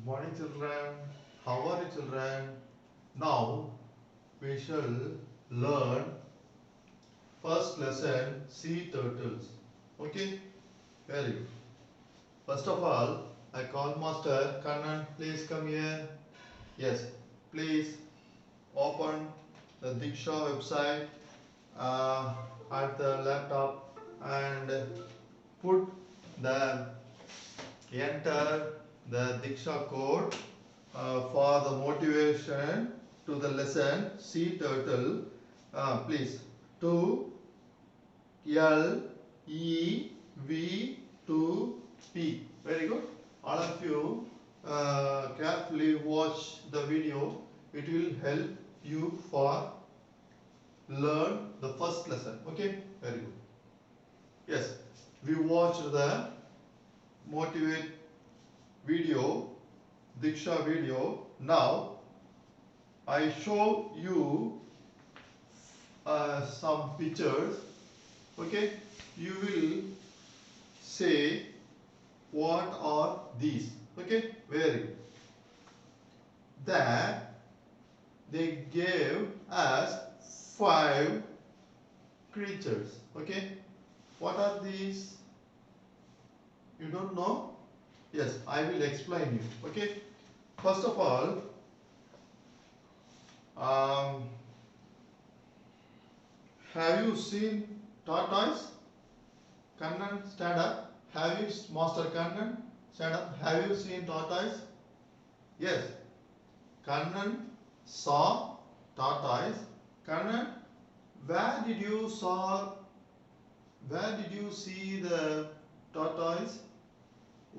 Morning children, how are you children? Now we shall learn first lesson sea turtles. Okay, very good. First of all, I call Master Kannan, please come here. Yes, please open the Diksha website uh, at the laptop and put the enter the Diksha code for the motivation to the lesson sea turtle. Please 2LEV2P. Very good. All of you carefully watch the video. It will help you for learn the first lesson. Okay. Very good. Yes, we watched the motivate video, Diksha video. Now I show you some pictures. Okay, you will say what are these. Okay, very good. That they gave us 5 creatures. Okay, what are these? You don't know? Yes, I will explain you. Okay, first of all, have you seen tortoise? Kannan, stand up. Have you, Master Kannan, stand up. Have you seen tortoise? Yes. Kannan saw tortoise. Kannan, where did you saw? Where did you see the tortoise?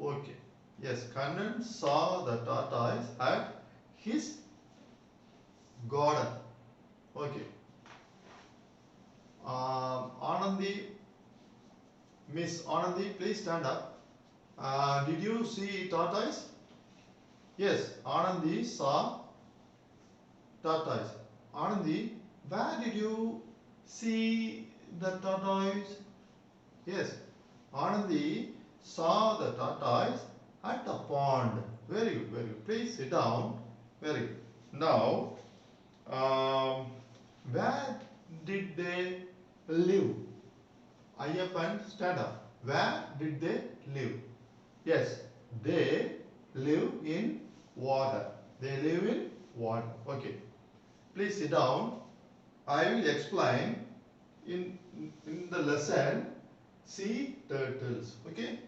Okay. Yes, Kannan saw the tortoise at his garden. Okay. Anandi, Miss Anandi, please stand up. Did you see tortoise? Yes, Anandi saw tortoise. Anandi, where did you see the tortoise? Yes, Anandi saw the tortoise at the pond. Very good, very good. Please sit down. Very good. Now, where did they live? Ayyappan, stand up. Where did they live? Yes, they live in water. They live in water. Okay. Please sit down. I will explain in the lesson sea turtles. Okay.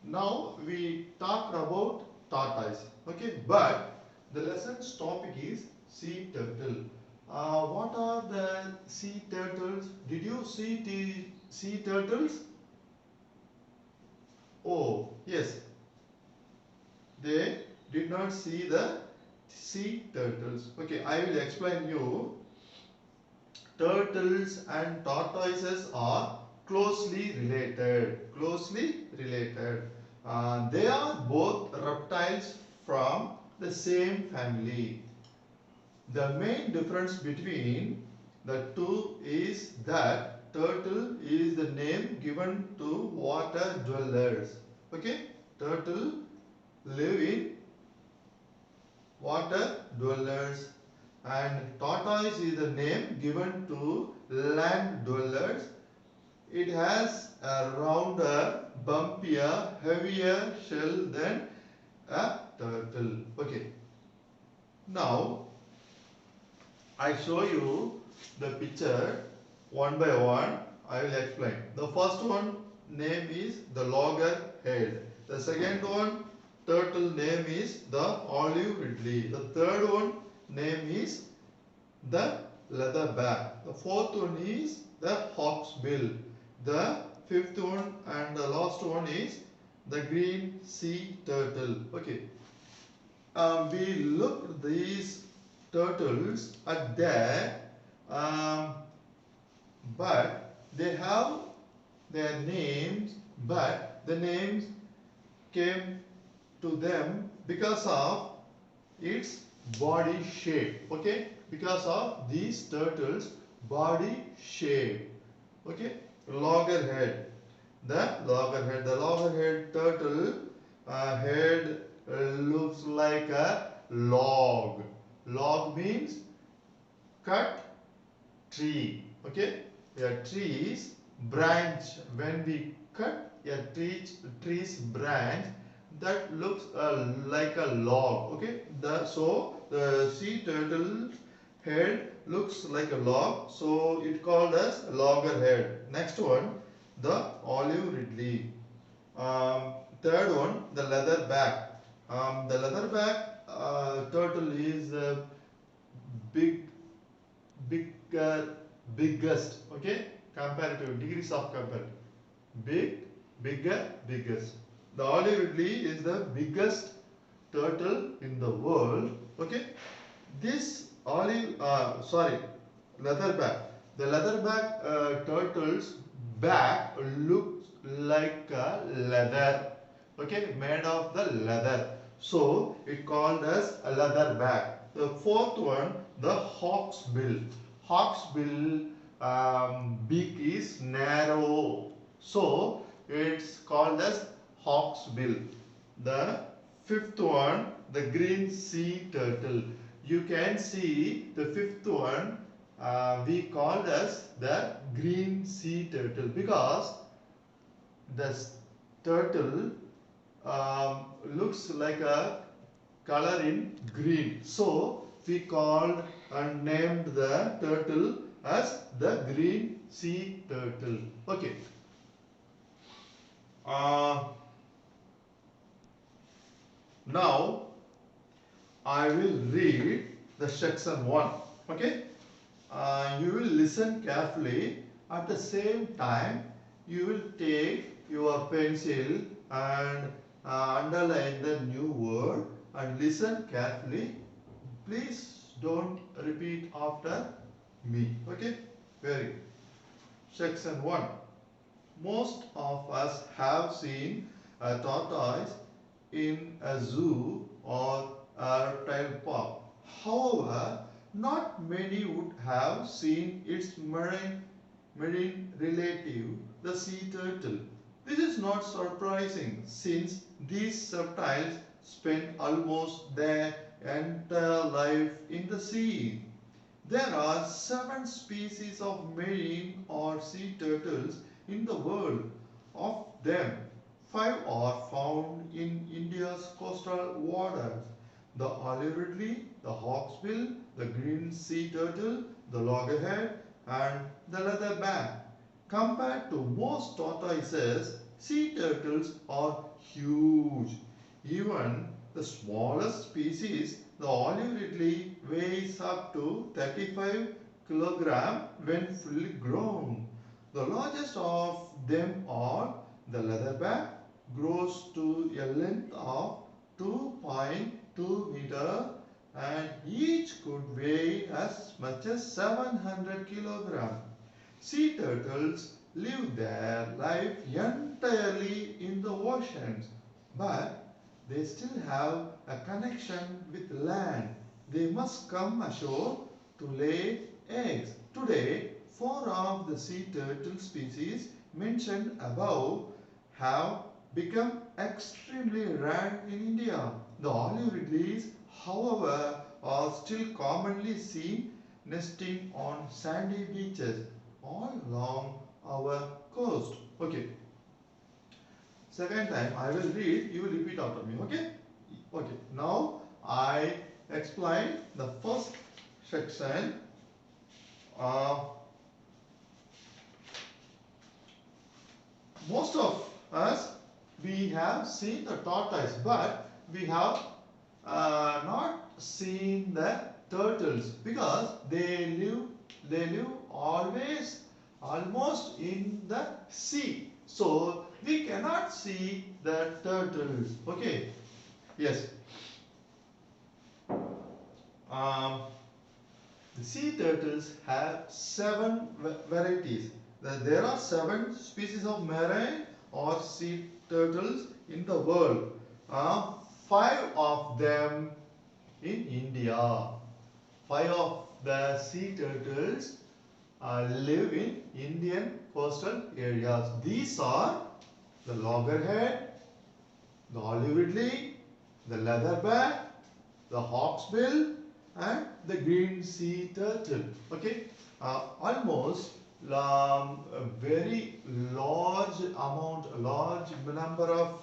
Now we talked about tortoise. Okay, but the lesson's topic is sea turtle. What are the sea turtles? Did you see the sea turtles? Oh, yes. They did not see the sea turtles. Okay, I will explain you. Turtles and tortoises are closely related. Closely related. They are both reptiles from the same family. The main difference between the two is that turtle is the name given to water dwellers. Okay, turtle live in water dwellers and tortoise is the name given to land dwellers. It has a rounder, bumpier, heavier shell than a turtle. Okay. Now I show you the picture one by one. I will explain. The first one name is the loggerhead. The second one turtle name is the olive ridley. The third one name is the leatherback. The fourth one is the hawksbill. The fifth one and the last one is the green sea turtle. Okay. We looked these turtles are there, but they have their names, but the names came to them because of its body shape. Okay, because of these turtles body shape. Okay, loggerhead. The loggerhead turtle head looks like a log. Log means cut tree. Okay, a tree's branch, when we cut a tree's branch, that looks like a log. Okay, the sea turtle head looks like a log, so it called as loggerhead. Next one, the olive ridley. Third one, the leatherback. The leatherback turtle is big, bigger, biggest. Okay, comparative degrees of comparative. Big, bigger, biggest. The olive ridley is the biggest turtle in the world. Okay, this leatherback. The leatherback turtle's back looks like a leather. Okay, made of the leather. So it called as a leatherback. The fourth one, the hawk's bill. Hawk's bill beak is narrow. So it's called as hawk's bill. The fifth one, the green sea turtle. You can see the fifth one we called as the green sea turtle because the turtle looks like a color in green. So we called and named the turtle as the green sea turtle. Okay. Now I will read the section 1. Okay. You will listen carefully. At the same time, you will take your pencil and underline the new word and listen carefully. Please don't repeat after me. Okay? Very good. Section 1. Most of us have seen a tortoise in a zoo or a reptile park. However, not many would have seen its marine relative, the sea turtle. This is not surprising since these reptiles spend almost their entire life in the sea. There are 7 species of marine or sea turtles in the world. Of them, 5 are found in India's coastal waters: the olive ridley, the hawksbill, the green sea turtle, the loggerhead, and the leatherback. Compared to most tortoises, sea turtles are huge. Even the smallest species, the olive ridley, weighs up to 35 kg when fully grown. The largest of them all, the leatherback, grows to a length of 2.2 meter and each could weigh as much as 700 kilograms. Sea turtles live their life entirely in the oceans, but they still have a connection with land. They must come ashore to lay eggs. Today, 4 of the sea turtle species mentioned above have become extremely rare in India. The olive ridleys, however, are still commonly seen nesting on sandy beaches all along our coast. Okay. Second time I will read, you will repeat after me. Okay? Okay. Now I explain the first section. Most of us, we have seen the tortoise, but we have not seen the turtles because they live always almost in the sea. So we cannot see the turtles. Okay. Yes. Um, the sea turtles have 7 varieties. There are 7 species of marine or sea turtles in the world. 5 of them in India. 5 of the sea turtles live in Indian coastal areas. These are the loggerhead, the olive ridley, the leatherback, the hawksbill, and the green sea turtle. Okay, almost a very large number of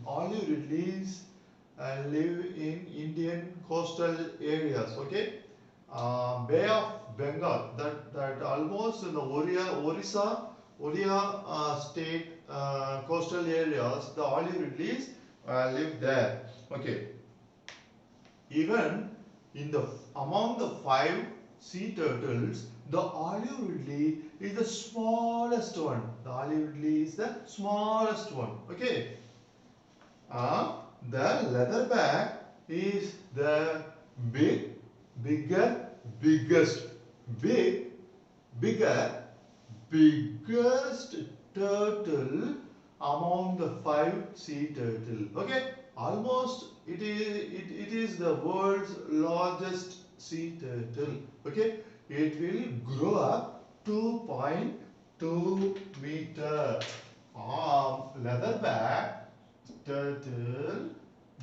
olive ridleys live in Indian coastal areas. Okay, Bay of Bengal, that almost in the Orissa state coastal areas, the olive ridleys live there. Okay, even in the among the five sea turtles, the olive ridley is the smallest one. The olive ridley is the smallest one. Okay. The leatherback is the biggest, big, bigger, biggest turtle among the five sea turtle. Okay, almost it is the world's largest sea turtle. Okay, it will grow up 2.2 meter. Leatherback turtle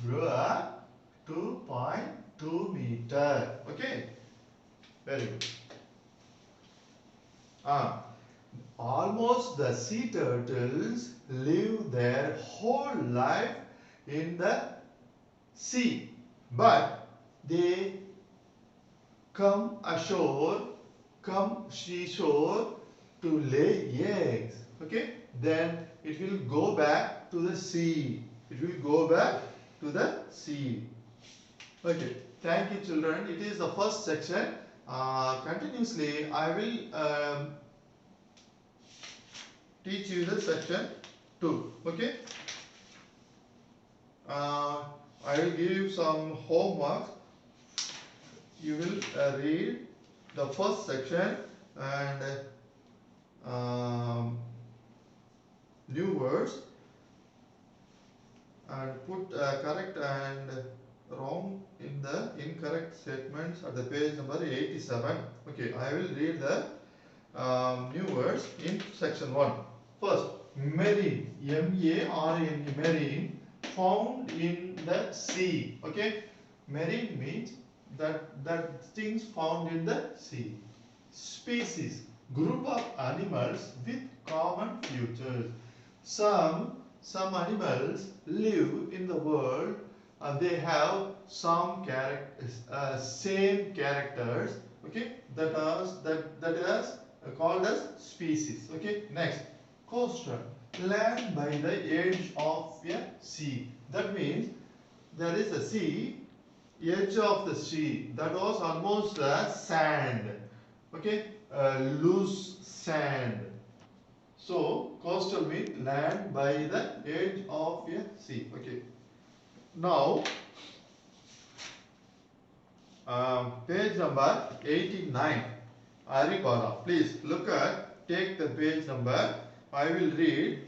grew up 2.2 meter. Okay, very good. Almost the sea turtles live their whole life in the sea, but they come seashore to lay eggs. Okay, then it will go back to the sea. It will go back to the sea. Okay, thank you, children. It is the first section. Continuously, I will teach you the section 2. Okay. I will give you some homework. You will read the first section and new words and put correct and wrong in the incorrect statements at the page number 87. Okay, I will read the new words in section 1. First, marine, M-A-R-I-N-E, marine, found in the sea. Okay, marine means that things found in the sea. Species, group of animals with common features. Some animals live in the world and they have some same characters. Okay, that is called as species. Okay, next, coastal, land by the edge of a sea. That means there is a sea, edge of the sea, that was almost sand. Okay, loose sand. So coastal means land by the edge of a sea. Okay, now page number 89, Aripara. Please look at, take the page number. I will read.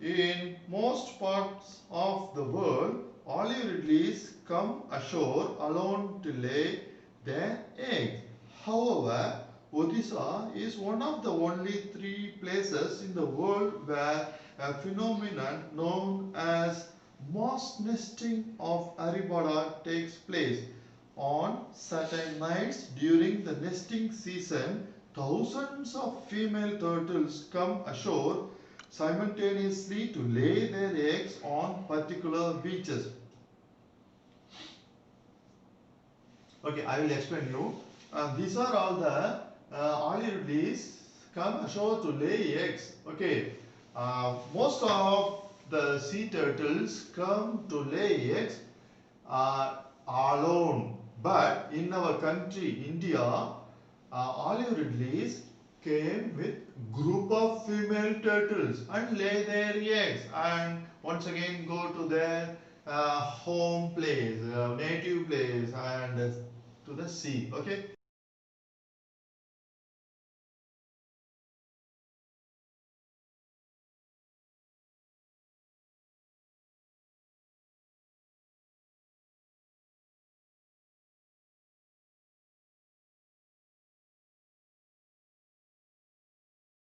In most parts of the world, olive ridleys come ashore alone to lay their eggs. However, Odisha is one of the only 3 places in the world where a phenomenon known as mass nesting of Aribada takes place. On certain nights during the nesting season, thousands of female turtles come ashore simultaneously to lay their eggs on particular beaches. Okay, I will explain you. These are all the olive ridleys come ashore to lay eggs. Okay, most of the sea turtles come to lay eggs alone. But in our country, India, olive ridleys came with group of female turtles and lay their eggs and once again go to their home place, native place and to the sea. Okay.